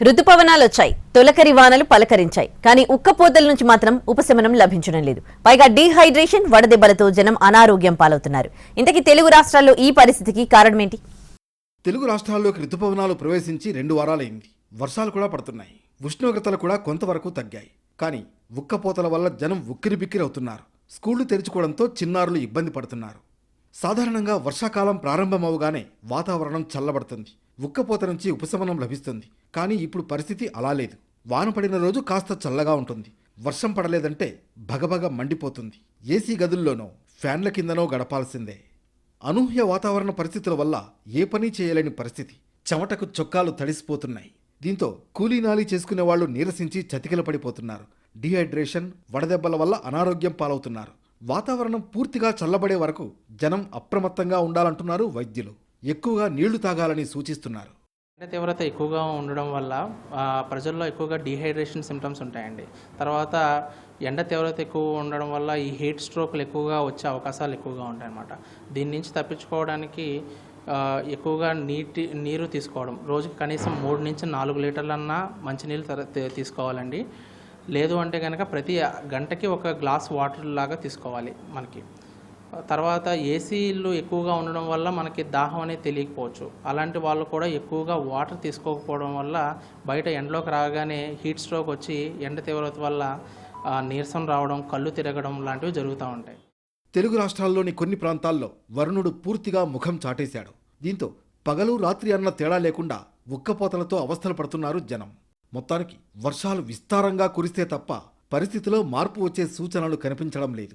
రుతుపవనాలు వచ్చాయి, తొలకరి వానలు పలకరించాయి. కానీ ఉక్కపోతల నుంచి మాత్రం ఉపశమనం లభించడం లేదు. పైగా డీహైడ్రేషన్, వడదెబ్బలతో జనం అనారోగ్యం పాలవుతున్నారు. ఇంతకీ తెలుగు రాష్ట్రాల్లో ఈ పరిస్థితికి కారణమేంటి? తెలుగు రాష్ట్రాల్లోకి రుతుపవనాలు ప్రవేశించి 2 వారాలైంది. వర్షాలు కూడా పడుతున్నాయి. ఉష్ణోగ్రతలు కూడా కొంతవరకు తగ్గాయి. కానీ ఉక్కపోతల వల్ల జనం ఉక్కిరిబిక్కిరి అవుతున్నారు. స్కూళ్లు తెరుచుకోవడంతో చిన్నారులు ఇబ్బంది పడుతున్నారు. సాధారణంగా వర్షాకాలం ప్రారంభమవగానే వాతావరణం చల్లబడుతుంది. ఉక్కపోత నుంచి ఉపశమనం లభిస్తుంది. కానీ ఇప్పుడు పరిస్థితి అలా లేదు. వాన పడిన రోజు కాస్త చల్లగా ఉంటుంది. వర్షం పడలేదంటే భగభగ మండిపోతుంది. ఏసీ గదుల్లోనో ఫ్యాన్ల కిందనో గడపాల్సిందే. అనూహ్య వాతావరణ పరిస్థితుల వల్ల ఏ పని చేయలేని పరిస్థితి. చెమటకు చొక్కాలు తడిసిపోతున్నాయి. దీంతో కూలీనాలి చేసుకునే వాళ్ళు నీరసించి చతికిల పడిపోతున్నారు. డీహైడ్రేషన్, వడదెబ్బల వల్ల అనారోగ్యం పాలవుతున్నారు. వాతావరణం పూర్తిగా చల్లబడే వరకు జనం అప్రమత్తంగా ఉండాలంటున్నారు వైద్యులు. ఎక్కువగా నీళ్లు తాగాలని సూచిస్తున్నారు. ఎండ తీవ్రత ఎక్కువగా ఉండడం వల్ల ప్రజల్లో ఎక్కువగా డీహైడ్రేషన్ సిమ్టమ్స్ ఉంటాయండి. తర్వాత ఎండ తీవ్రత ఎక్కువ ఉండడం వల్ల ఈ హీట్ స్ట్రోక్లు ఎక్కువగా వచ్చే అవకాశాలు ఎక్కువగా ఉంటాయన్నమాట. దీని నుంచి తప్పించుకోవడానికి ఎక్కువగా నీరు తీసుకోవడం, రోజుకి కనీసం 3 నుంచి 4 లీటర్లన్నా మంచినీళ్ళు తీసుకోవాలండి. లేదు అంటే కనుక ప్రతి గంటకి 1 గ్లాస్ వాటర్ లాగా తీసుకోవాలి మనకి. తర్వాత ఏసీలు ఎక్కువగా ఉండడం వల్ల మనకి దాహం అనేది తెలియకపోవచ్చు. అలాంటి వాళ్ళు కూడా ఎక్కువగా వాటర్ తీసుకోకపోవడం వల్ల బయట ఎండలోకి రాగానే హీట్ స్ట్రోక్ వచ్చి ఎండ తీవ్రత వల్ల నీరసం రావడం, కళ్ళు తిరగడం లాంటివి జరుగుతూ ఉంటాయి. తెలుగు రాష్ట్రాల్లోని కొన్ని ప్రాంతాల్లో వరుణుడు పూర్తిగా ముఖం చాటేశాడు. దీంతో పగలు రాత్రి అన్న తేడా లేకుండా ఉక్కపోతలతో అవస్థలు పడుతున్నారు జనం. మొత్తానికి వర్షాలు విస్తారంగా కురిస్తే తప్ప పరిస్థితిలో మార్పు వచ్చే సూచనలు కనిపించడం లేదు.